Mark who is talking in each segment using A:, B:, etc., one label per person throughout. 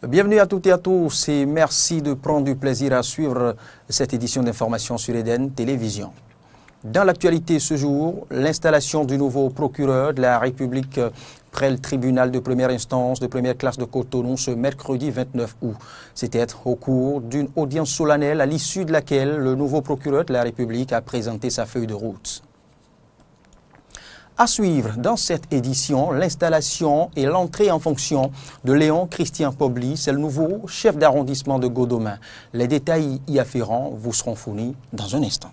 A: Bienvenue à toutes et à tous et merci de prendre du plaisir à suivre cette édition d'information sur Eden Télévision. Dans l'actualité ce jour, l'installation du nouveau procureur de la République près le tribunal de première instance de première classe de Cotonou ce mercredi 29 août. C'était au cours d'une audience solennelle à l'issue de laquelle le nouveau procureur de la République a présenté sa feuille de route. À suivre dans cette édition, l'installation et l'entrée en fonction de Léon Christian Pobli, c'est le nouveau chef d'arrondissement de Godomain. Les détails y afférents vous seront fournis dans un instant.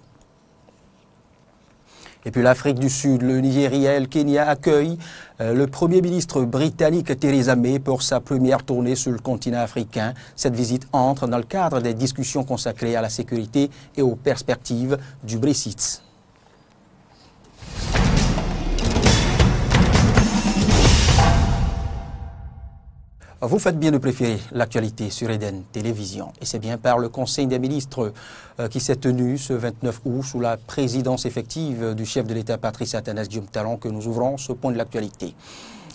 A: Et puis l'Afrique du Sud, le Nigeria et le Kenya accueillent le Premier ministre britannique Theresa May pour sa première tournée sur le continent africain. Cette visite entre dans le cadre des discussions consacrées à la sécurité et aux perspectives du Brexit. Vous faites bien de préférer l'actualité sur Eden Télévision. Et c'est bien par le Conseil des ministres qui s'est tenu ce 29 août sous la présidence effective du chef de l'État Patrice Athanase Diom Talon que nous ouvrons ce point de l'actualité.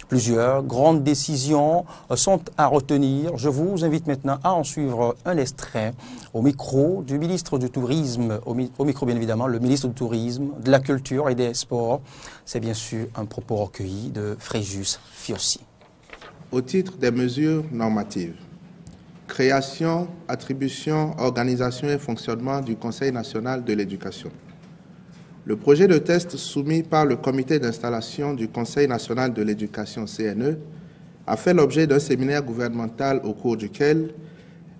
A: Plusieurs grandes décisions sont à retenir. Je vous invite maintenant à en suivre un extrait au micro du ministre du Tourisme, au micro bien évidemment, le ministre du Tourisme, de la Culture et des Sports. C'est bien sûr un propos recueilli de Fréjus Fiossi.
B: Au titre des mesures normatives, création, attribution, organisation et fonctionnement du Conseil national de l'éducation. Le projet de test soumis par le comité d'installation du Conseil national de l'éducation CNE a fait l'objet d'un séminaire gouvernemental au cours duquel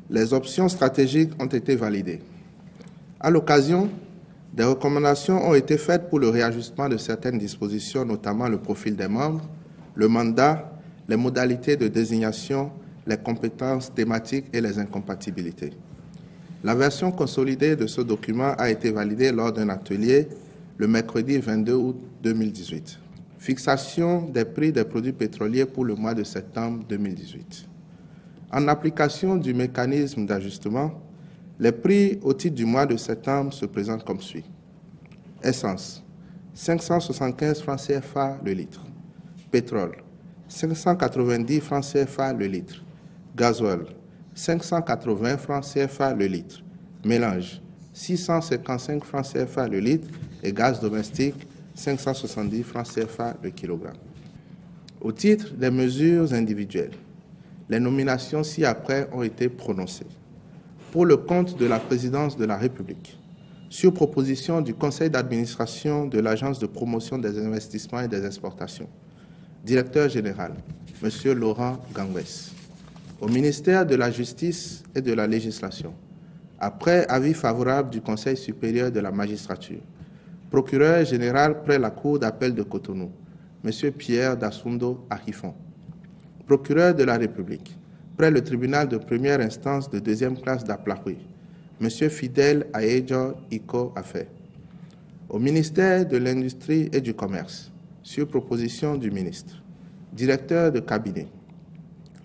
B: les options stratégiques ont été validées. À l'occasion, des recommandations ont été faites pour le réajustement de certaines dispositions, notamment le profil des membres, le mandat, les modalités de désignation, les compétences thématiques et les incompatibilités. La version consolidée de ce document a été validée lors d'un atelier le mercredi 22 août 2018. Fixation des prix des produits pétroliers pour le mois de septembre 2018. En application du mécanisme d'ajustement, les prix au titre du mois de septembre se présentent comme suit. Essence, 575 francs CFA le litre. Pétrole, 590 francs CFA le litre. Gasoil, 580 francs CFA le litre. Mélange, 655 francs CFA le litre. Et gaz domestique, 570 francs CFA le kilogramme. Au titre des mesures individuelles, les nominations ci-après ont été prononcées. Pour le compte de la présidence de la République, sur proposition du conseil d'administration de l'Agence de promotion des investissements et des exportations, Directeur général, M. Laurent Gangwes. Au ministère de la Justice et de la Législation, après avis favorable du Conseil supérieur de la magistrature, Procureur général près la Cour d'appel de Cotonou, M. Pierre Dassundo Ahifon. Procureur de la République, près le tribunal de première instance de deuxième classe d'Aplahui, M. Fidèle Aéjo Iko Afé. Au ministère de l'Industrie et du Commerce, sur proposition du ministre, directeur de cabinet,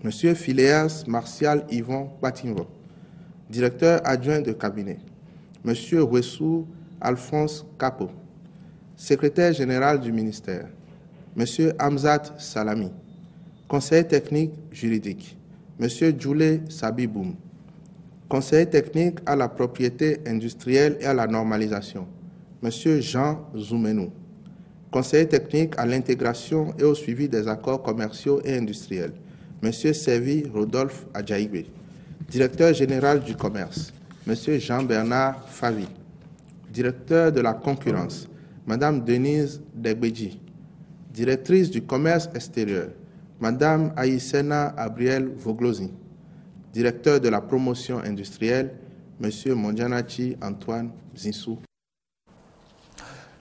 B: M. Phileas Martial Yvon Batinvo, directeur adjoint de cabinet, M. Wessou Alphonse Capo, secrétaire général du ministère, M. Hamzat Salami, conseiller technique juridique, M. Djoulé Sabiboum, conseiller technique à la propriété industrielle et à la normalisation, M. Jean Zoumenou, conseiller technique à l'intégration et au suivi des accords commerciaux et industriels, M. Servi Rodolphe Adjaïbe, directeur général du commerce, M. Jean-Bernard Favi, directeur de la concurrence, Mme Denise Degbeji, directrice du commerce extérieur, Mme Aïssena Abriel Voglosi, directeur de la promotion industrielle, M. Mondjanachi Antoine Zinsou.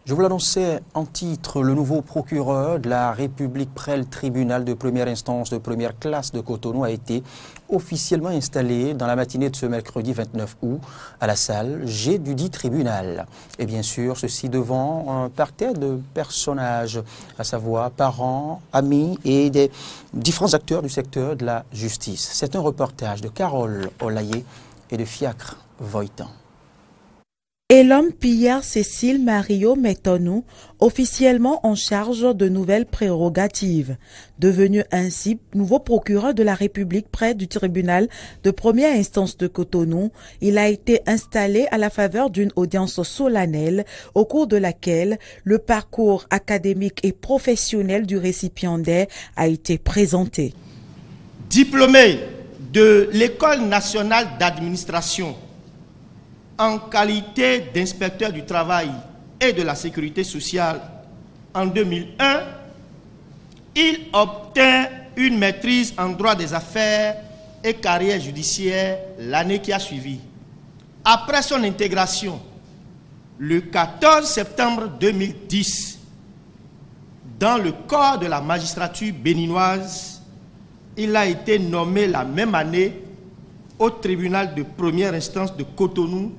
A: Je vous l'annonçais en titre, le nouveau procureur de la République près le tribunal de première instance de première classe de Cotonou a été officiellement installé dans la matinée de ce mercredi 29 août à la salle G du dit tribunal. Et bien sûr, ceci devant un parterre de personnages, à savoir parents, amis et des différents acteurs du secteur de la justice. C'est un reportage de Carole Olaye et de Fiacre Voitan.
C: Et l'homme Pierre Cécile Mario Metonou, officiellement en charge de nouvelles prérogatives. Devenu ainsi nouveau procureur de la République près du tribunal de première instance de Cotonou, il a été installé à la faveur d'une audience solennelle au cours de laquelle le parcours académique et professionnel du récipiendaire a été présenté.
D: Diplômé de l'École nationale d'administration en qualité d'inspecteur du travail et de la sécurité sociale en 2001, il obtint une maîtrise en droit des affaires et carrière judiciaire l'année qui a suivi. Après son intégration, le 14 septembre 2010, dans le corps de la magistrature béninoise, il a été nommé la même année au tribunal de première instance de Cotonou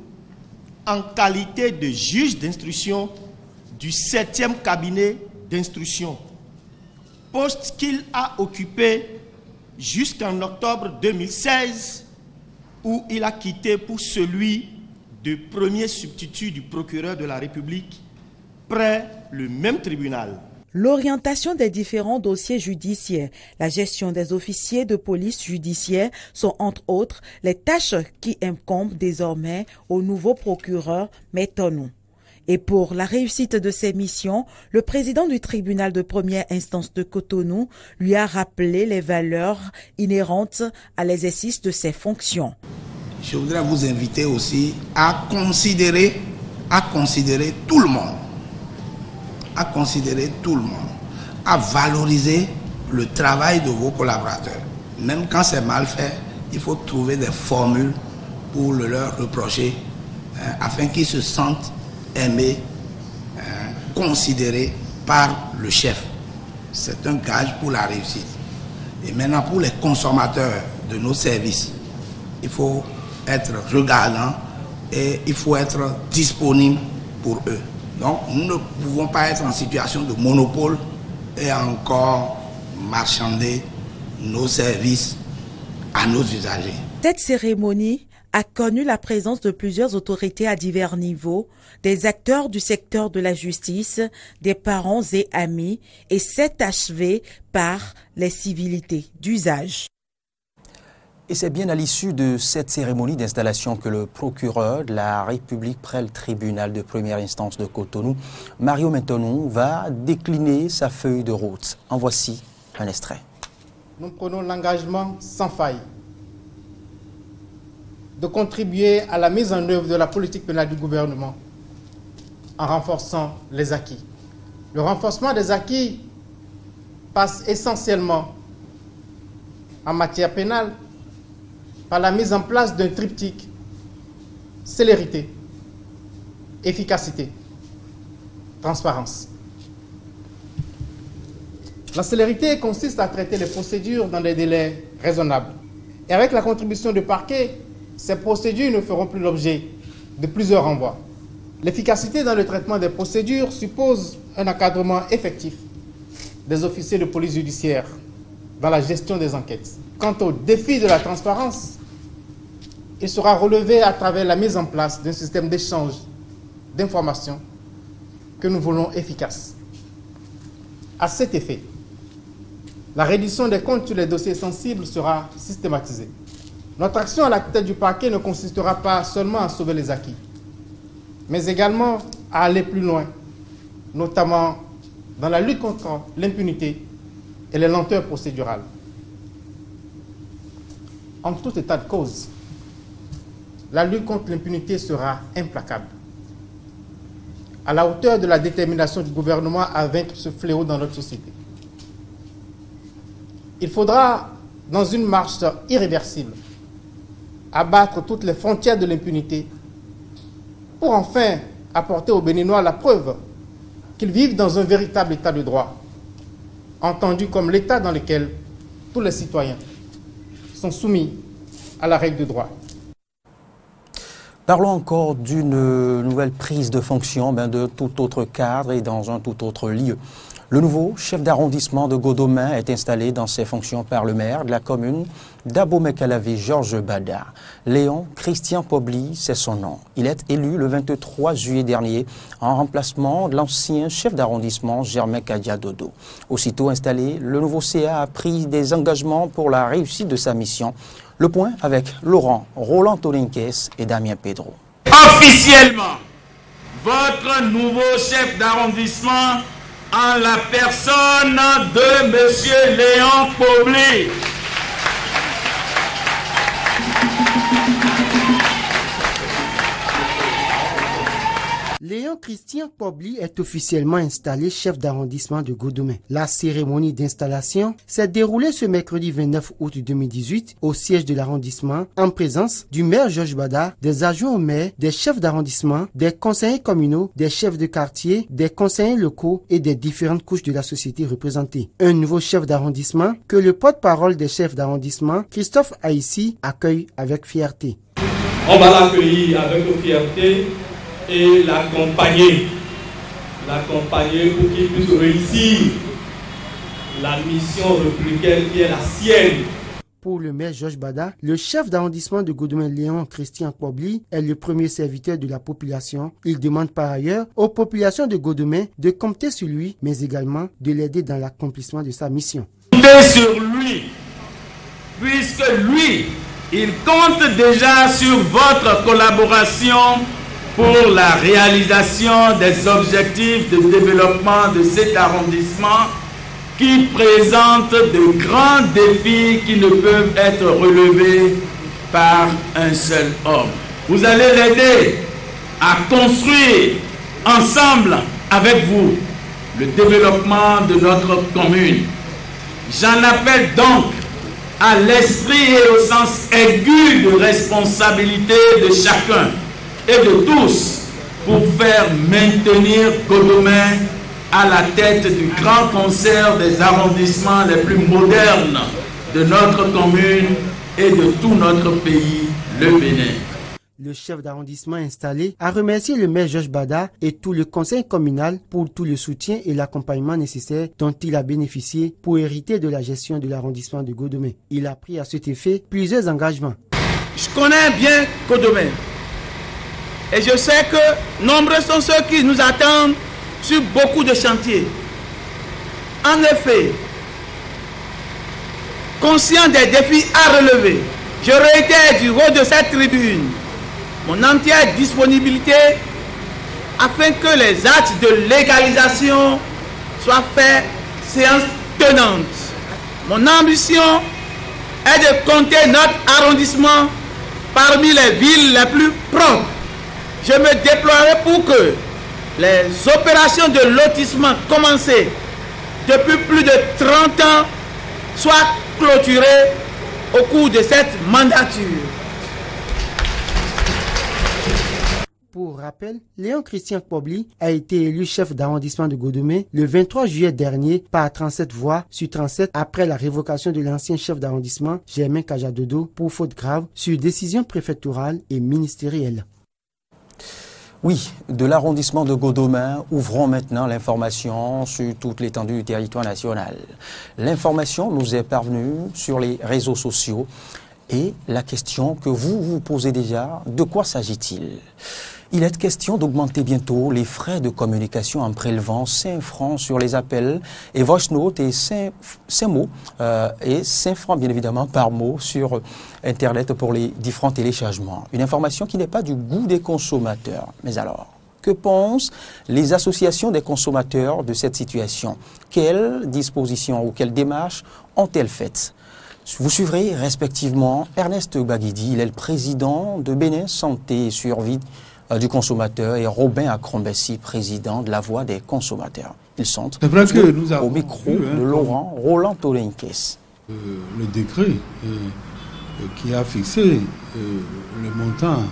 D: en qualité de juge d'instruction du 7e cabinet d'instruction, poste qu'il a occupé jusqu'en octobre 2016, où il a quitté pour celui de premier substitut du procureur de la République près le même tribunal.
C: L'orientation des différents dossiers judiciaires, la gestion des officiers de police judiciaire sont entre autres les tâches qui incombent désormais au nouveau procureur Metonou. Et pour la réussite de ses missions, le président du tribunal de première instance de Cotonou lui a rappelé les valeurs inhérentes à l'exercice de ses fonctions.
E: Je voudrais vous inviter aussi à considérer tout le monde. À considérer tout le monde, à valoriser le travail de vos collaborateurs. Même quand c'est mal fait, il faut trouver des formules pour le leur reprocher afin qu'ils se sentent aimés, considérés par le chef. C'est un gage pour la réussite. Et maintenant, pour les consommateurs de nos services, il faut être regardant et il faut être disponible pour eux. Donc, nous ne pouvons pas être en situation de monopole et encore marchander nos services à nos usagers.
C: Cette cérémonie a connu la présence de plusieurs autorités à divers niveaux, des acteurs du secteur de la justice, des parents et amis, et s'est achevée par les civilités d'usage.
A: Et c'est bien à l'issue de cette cérémonie d'installation que le procureur de la République près le tribunal de première instance de Cotonou, Mario Metonou, va décliner sa feuille de route. En voici un extrait.
F: Nous prenons l'engagement sans faille de contribuer à la mise en œuvre de la politique pénale du gouvernement en renforçant les acquis. Le renforcement des acquis passe essentiellement en matière pénale par la mise en place d'un triptyque: célérité, efficacité, transparence. La célérité consiste à traiter les procédures dans des délais raisonnables. Et avec la contribution du parquet, ces procédures ne feront plus l'objet de plusieurs renvois. L'efficacité dans le traitement des procédures suppose un encadrement effectif des officiers de police judiciaire dans la gestion des enquêtes. Quant au défi de la transparence, il sera relevé à travers la mise en place d'un système d'échange d'informations que nous voulons efficace. À cet effet, la reddition des comptes sur les dossiers sensibles sera systématisée. Notre action à la tête du parquet ne consistera pas seulement à sauver les acquis, mais également à aller plus loin, notamment dans la lutte contre l'impunité et les lenteurs procédurales. En tout état de cause, la lutte contre l'impunité sera implacable, à la hauteur de la détermination du gouvernement à vaincre ce fléau dans notre société. Il faudra, dans une marche irréversible, abattre toutes les frontières de l'impunité pour enfin apporter aux Béninois la preuve qu'ils vivent dans un véritable état de droit, entendu comme l'état dans lequel tous les citoyens sont soumis à la règle de droit.
A: Parlons encore d'une nouvelle prise de fonction de tout autre cadre et dans un tout autre lieu. Le nouveau chef d'arrondissement de Godomè est installé dans ses fonctions par le maire de la commune d'Abomey-Calavi, Georges Bada. Léon Christian Pobli, c'est son nom. Il est élu le 23 juillet dernier en remplacement de l'ancien chef d'arrondissement Germain Kadia-Dodo. Aussitôt installé, le nouveau CA a pris des engagements pour la réussite de sa mission. Le point avec Laurent Roland Tolinquès et Damien Pedro.
G: Officiellement, votre nouveau chef d'arrondissement en la personne de M. Léon Pobli.
H: Léon Christian Pobli est officiellement installé chef d'arrondissement de Godomè. La cérémonie d'installation s'est déroulée ce mercredi 29 août 2018 au siège de l'arrondissement en présence du maire Georges Bada, des adjoints au maire, des chefs d'arrondissement, des conseillers communaux, des chefs de quartier, des conseillers locaux et des différentes couches de la société représentées. Un nouveau chef d'arrondissement que le porte-parole des chefs d'arrondissement, Christophe Haïssi, accueille avec fierté.
I: On va l'accueillir avec fierté et l'accompagner pour qu'il puisse réussir la mission républicaine qui est la sienne.
H: Pour le maire Georges Bada, le chef d'arrondissement de Godomè, Léon Christian Pobli, est le premier serviteur de la population. Il demande par ailleurs aux populations de Godomè de compter sur lui, mais également de l'aider dans l'accomplissement de sa mission.
G: Comptez sur lui, puisque lui, il compte déjà sur votre collaboration pour la réalisation des objectifs de développement de cet arrondissement qui présente de grands défis qui ne peuvent être relevés par un seul homme. Vous allez l'aider à construire ensemble avec vous le développement de notre commune. J'en appelle donc à l'esprit et au sens aigu de responsabilité de chacun et de tous pour faire maintenir Godomè à la tête du grand concert des arrondissements les plus modernes de notre commune et de tout notre pays, le Bénin.
H: Le chef d'arrondissement installé a remercié le maire Georges Bada et tout le conseil communal pour tout le soutien et l'accompagnement nécessaire dont il a bénéficié pour hériter de la gestion de l'arrondissement de Godomè. Il a pris à cet effet plusieurs engagements.
G: Je connais bien Godomè et je sais que nombreux sont ceux qui nous attendent sur beaucoup de chantiers. En effet, conscient des défis à relever, je réitère du haut de cette tribune mon entière disponibilité afin que les actes de légalisation soient faits séance tenante. Mon ambition est de compter notre arrondissement parmi les villes les plus propres. Je me déploierai pour que les opérations de lotissement commencées depuis plus de 30 ans soient clôturées au cours de cette mandature.
H: Pour rappel, Léon Christian Pobli a été élu chef d'arrondissement de Godomè le 23 juillet dernier par 37 voix sur 37 après la révocation de l'ancien chef d'arrondissement Germain Kadia-Dodo pour faute grave sur décision préfectorale et ministérielle.
A: Oui, de l'arrondissement de Godomè, ouvrons maintenant l'information sur toute l'étendue du territoire national. L'information nous est parvenue sur les réseaux sociaux et la question que vous vous posez déjà, de quoi s'agit-il ? Il est question d'augmenter bientôt les frais de communication en prélevant 5 francs sur les appels et voice note et 5 mots et 5 francs bien évidemment par mot sur Internet pour les différents téléchargements. Une information qui n'est pas du goût des consommateurs. Mais alors, que pensent les associations des consommateurs de cette situation? Quelles dispositions ou quelles démarches ont-elles faites? Vous suivrez respectivement Ernest Baguidi, il est le président de Bénin Santé et Survie du consommateur, et Robin Akrombessi, président de la Voix des consommateurs. Ils sont au micro de Laurent Roland Tolinquès.
J: Le décret qui a fixé le montant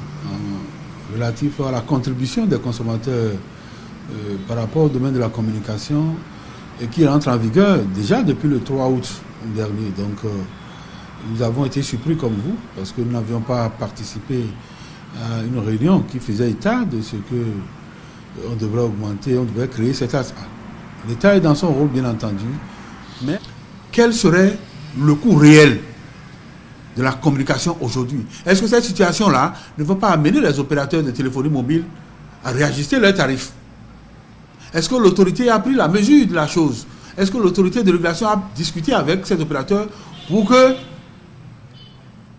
J: relatif à la contribution des consommateurs par rapport au domaine de la communication et qui entre en vigueur déjà depuis le 3 août dernier. Donc nous avons été surpris comme vous parce que nous n'avions pas participé à une réunion qui faisait état de ce que on devrait augmenter, on devrait créer cet L'État est dans son rôle, bien entendu, mais quel serait le coût réel de la communication aujourd'hui? Est-ce que cette situation-là ne va pas amener les opérateurs de téléphonie mobile à réajuster leurs tarifs? Est-ce que l'autorité a pris la mesure de la chose? Est-ce que l'autorité de régulation a discuté avec cet opérateur pour que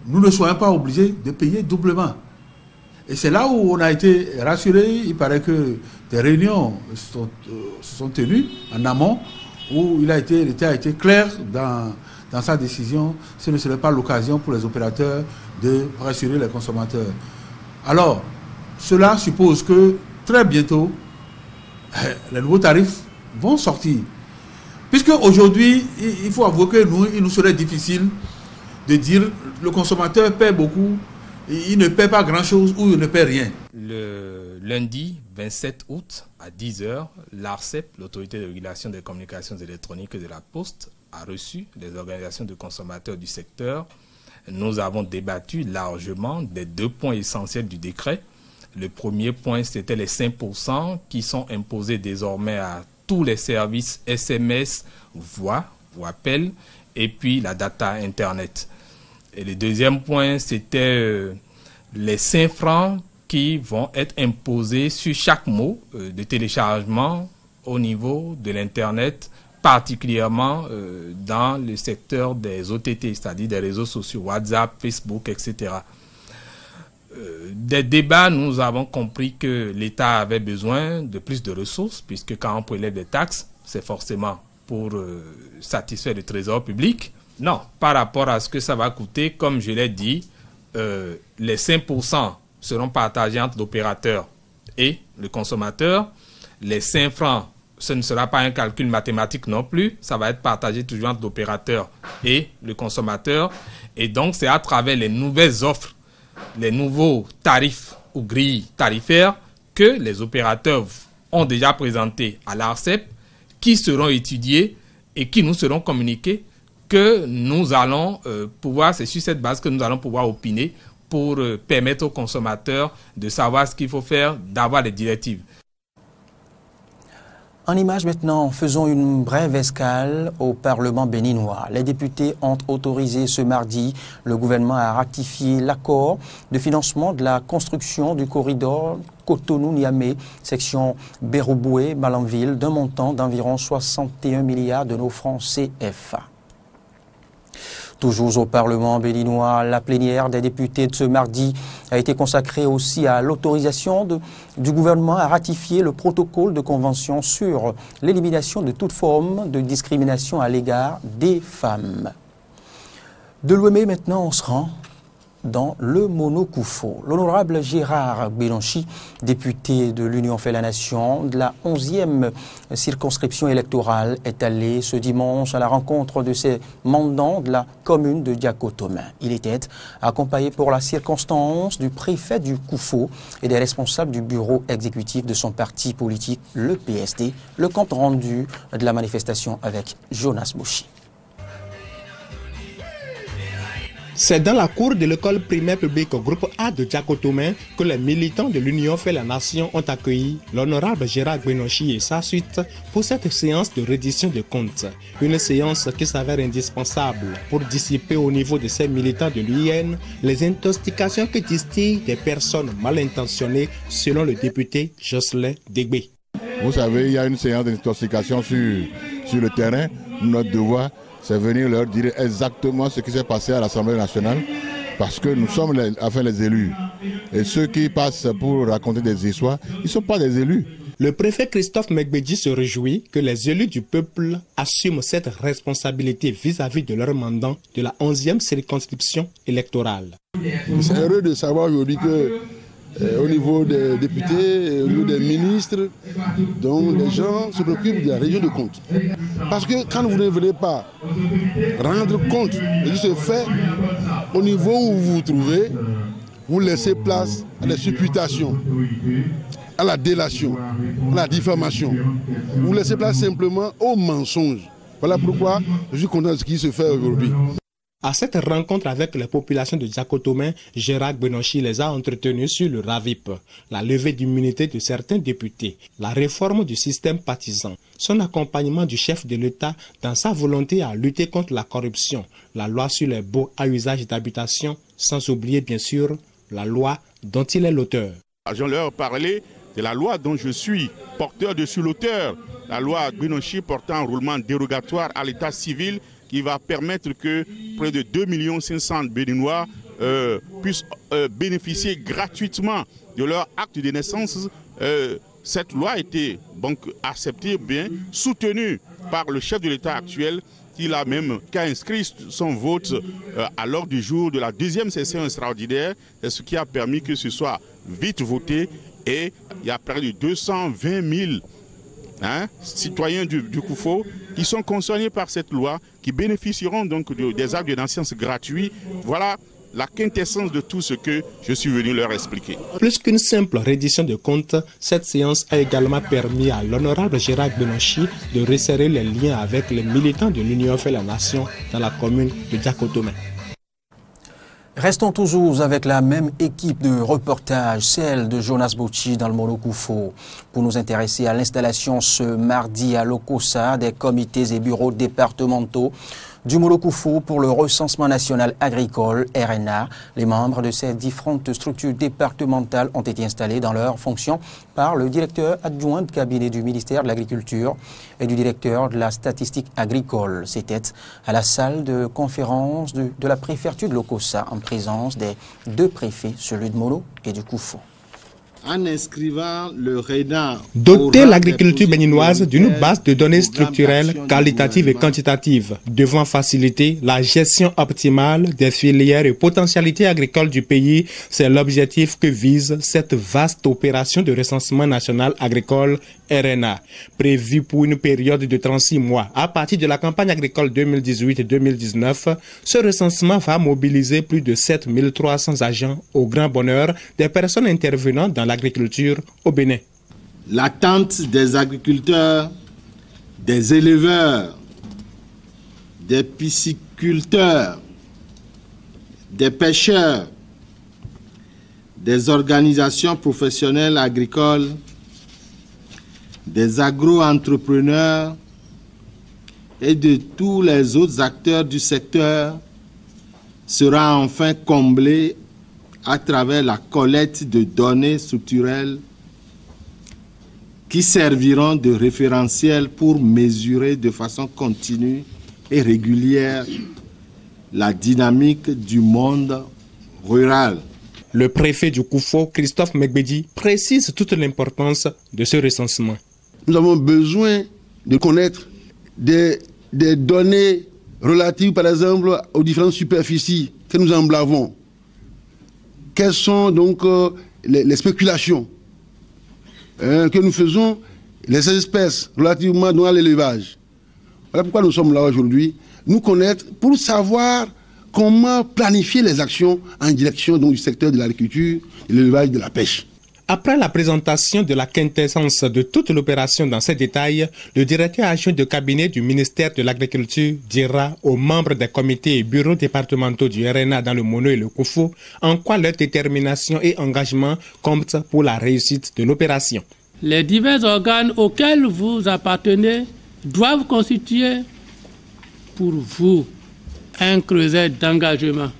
J: nous ne soyons pas obligés de payer doublement? Et c'est là où on a été rassuré. Il paraît que des réunions se sont tenues en amont, où l'État a été clair dans sa décision. Ce ne serait pas l'occasion pour les opérateurs de rassurer les consommateurs. Alors, cela suppose que très bientôt, les nouveaux tarifs vont sortir. Puisque aujourd'hui, il faut avouer que il nous serait difficile de dire le consommateur paie beaucoup, il ne paie pas grand-chose ou il ne paie rien.
K: Le lundi 27 août à 10h, l'ARCEP, l'autorité de régulation des communications électroniques et de la Poste, a reçu les organisations de consommateurs du secteur. Nous avons débattu largement des 2 points essentiels du décret. Le premier point, c'était les 5% qui sont imposés désormais à tous les services SMS, voix ou appel, et puis la data Internet. Et le deuxième point, c'était les 5 francs qui vont être imposés sur chaque mot de téléchargement au niveau de l'Internet, particulièrement dans le secteur des OTT, c'est-à-dire des réseaux sociaux, WhatsApp, Facebook, etc. Des débats, nous avons compris que l'État avait besoin de plus de ressources, puisque quand on prélève des taxes, c'est forcément pour satisfaire le trésor public. Non, par rapport à ce que ça va coûter, comme je l'ai dit, les 5% seront partagés entre l'opérateur et le consommateur. Les 5 francs, ce ne sera pas un calcul mathématique non plus, ça va être partagé toujours entre l'opérateur et le consommateur. Et donc, c'est à travers les nouvelles offres, les nouveaux tarifs ou grilles tarifaires que les opérateurs ont déjà présentés à l'ARCEP, qui seront étudiés et qui nous seront communiqués, que nous allons pouvoir, c'est sur cette base que nous allons pouvoir opiner pour permettre aux consommateurs de savoir ce qu'il faut faire, d'avoir les directives.
A: En images maintenant, faisons une brève escale au Parlement béninois. Les députés ont autorisé ce mardi le gouvernement à ratifier l'accord de financement de la construction du corridor Cotonou-Niamey, section Bérouboué-Malanville, d'un montant d'environ 61 milliards de nos francs CFA. Toujours au Parlement béninois, la plénière des députés de ce mardi a été consacrée aussi à l'autorisation du gouvernement à ratifier le protocole de convention sur l'élimination de toute forme de discrimination à l'égard des femmes. De Lomé, maintenant, on se rend dans le Monokoufo. L'honorable Gérard Bénonchi, député de l'Union fait la Nation de la 11e circonscription électorale, est allé ce dimanche à la rencontre de ses mandants de la commune de Diakotomin. Il était accompagné pour la circonstance du préfet du Koufo et des responsables du bureau exécutif de son parti politique, le PSD. Le compte rendu de la manifestation avec Jonas Bouchi.
L: C'est dans la cour de l'école primaire publique groupe A de Diakotomin que les militants de l'Union fait la Nation ont accueilli l'honorable Gérard Bénonchi et sa suite pour cette séance de reddition de comptes. Une séance qui s'avère indispensable pour dissiper au niveau de ces militants de l'UIN les intoxications qui distillent des personnes mal intentionnées selon le député Jocelyn Dégbé.
M: Vous savez, il y a une séance d'intoxication sur le terrain. Notre devoir, c'est venir leur dire exactement ce qui s'est passé à l'Assemblée nationale, parce que nous sommes les élus. Et ceux qui passent pour raconter des histoires, ils ne sont pas des élus.
L: Le préfet Christophe Megbedji se réjouit que les élus du peuple assument cette responsabilité vis-à-vis de leurs mandants de la 11e circonscription électorale.
N: C'est heureux de savoir aujourd'hui que au niveau des députés, au niveau des ministres, donc les gens se préoccupent de la région de compte. Parce que quand vous ne venez pas rendre compte de ce fait, au niveau où vous vous trouvez, vous laissez place à des supputations, à la délation, à la diffamation. Vous laissez place simplement aux mensonges. Voilà pourquoi je suis content de ce qui se fait aujourd'hui.
L: À cette rencontre avec les populations de Diakotomé, Gérard Gbenochi les a entretenus sur le RAVIP, la levée d'immunité de certains députés, la réforme du système partisan, son accompagnement du chef de l'État dans sa volonté à lutter contre la corruption, la loi sur les baux à usage d'habitation, sans oublier bien sûr la loi dont il est l'auteur.
O: Je leur parlais de la loi dont je suis porteur dessus l'auteur, la loi Gbenochi portant un roulement dérogatoire à l'état civil qui va permettre que près de 2 500 000 Béninois puissent bénéficier gratuitement de leur acte de naissance. Cette loi a été donc acceptée, bien soutenue par le chef de l'État actuel, qui a inscrit son vote à l'ordre du jour de la deuxième session extraordinaire, ce qui a permis que ce soit vite voté, et il y a près de 220 000 citoyens du Koufo qui sont concernés par cette loi, qui bénéficieront donc des actes de naissance gratuits. Voilà la quintessence de tout ce que je suis venu leur expliquer.
L: Plus qu'une simple reddition de comptes, cette séance a également permis à l'honorable Gérard Gbenochi de resserrer les liens avec les militants de l'Union fait la Nation dans la commune de Diakotomé.
A: Restons toujours avec la même équipe de reportage, celle de Jonas Bouchi dans le Molo Koufo, pour nous intéresser à l'installation ce mardi à Lokossa des comités et bureaux départementaux du Molo Koufo pour le recensement national agricole, RNA. Les membres de ces différentes structures départementales ont été installés dans leurs fonctions par le directeur adjoint de cabinet du ministère de l'Agriculture et du directeur de la statistique agricole. C'était à la salle de conférence de la préfecture de Lokossa en présence des deux préfets, celui de Molo et du Koufo.
P: En inscrivant le RNA,
L: doter l'agriculture béninoise d'une base de données structurelles, qualitatives et quantitatives, devant faciliter la gestion optimale des filières et potentialités agricoles du pays, c'est l'objectif que vise cette vaste opération de recensement national agricole RNA, prévue pour une période de 36 mois. À partir de la campagne agricole 2018-2019, ce recensement va mobiliser plus de 7300 agents au grand bonheur des personnes intervenant dans l'agriculture au Bénin.
P: L'attente des agriculteurs, des éleveurs, des pisciculteurs, des pêcheurs, des organisations professionnelles agricoles, des agro-entrepreneurs et de tous les autres acteurs du secteur sera enfin comblée à travers la collecte de données structurelles qui serviront de référentiel pour mesurer de façon continue et régulière la dynamique du monde rural.
L: Le préfet du Koufo, Christophe Megbedi, précise toute l'importance de ce recensement.
N: Nous avons besoin de connaître des données relatives, par exemple, aux différentes superficies que nous emblavons. Quelles sont donc les spéculations que nous faisons, les espèces relativement à l'élevage. Voilà pourquoi nous sommes là aujourd'hui, nous connaître pour savoir comment planifier les actions en direction donc, du secteur de l'agriculture, de l'élevage, de la pêche.
L: Après la présentation de la quintessence de toute l'opération dans ces détails, le directeur adjoint de cabinet du ministère de l'Agriculture dira aux membres des comités et bureaux départementaux du RNA dans le Mono et le Koufo en quoi leur détermination et engagement comptent pour la réussite de l'opération.
Q: Les divers organes auxquels vous appartenez doivent constituer pour vous un creuset d'engagement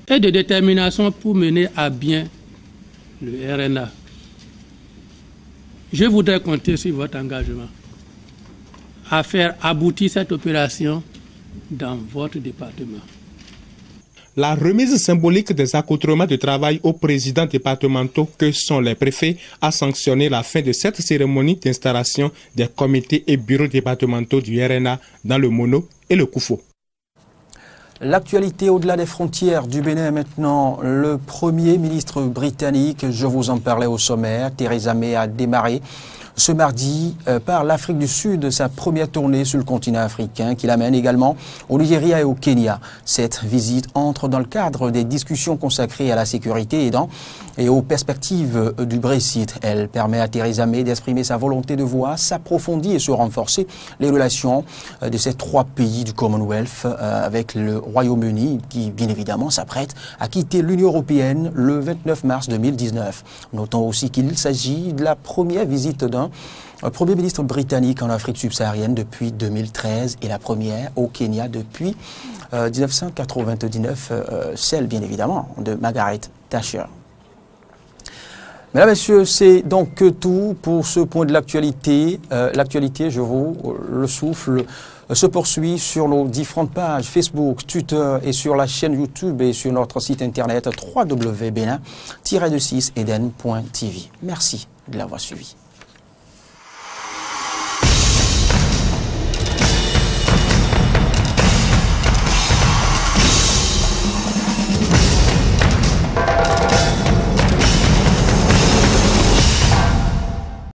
Q: et de détermination pour mener à bien le RNA. Je voudrais compter sur votre engagement à faire aboutir cette opération dans votre département.
L: La remise symbolique des accoutrements de travail aux présidents départementaux que sont les préfets a sanctionné la fin de cette cérémonie d'installation des comités et bureaux départementaux du RNA dans le Mono et le Koufo.
A: L'actualité au-delà des frontières du Bénin maintenant, le Premier ministre britannique, je vous en parlais au sommaire, Theresa May a démarré ce mardi par l'Afrique du Sud, sa première tournée sur le continent africain qui l'amène également au Nigeria et au Kenya. Cette visite entre dans le cadre des discussions consacrées à la sécurité et aux perspectives du Brexit. Elle permet à Theresa May d'exprimer sa volonté de voir s'approfondir et se renforcer les relations de ces trois pays du Commonwealth avec le Royaume-Uni qui, bien évidemment, s'apprête à quitter l'Union européenne le 29 mars 2019. Notons aussi qu'il s'agit de la première visite d'un Premier ministre britannique en Afrique subsaharienne depuis 2013 et la première au Kenya depuis 1999, celle bien évidemment de Margaret Thatcher. Mesdames, Messieurs, c'est donc tout pour ce point de l'actualité. L'actualité, je vous le souffle, se poursuit sur nos différentes pages Facebook, Twitter et sur la chaîne YouTube et sur notre site internet www.benin-eden.tv. Merci de l'avoir suivi.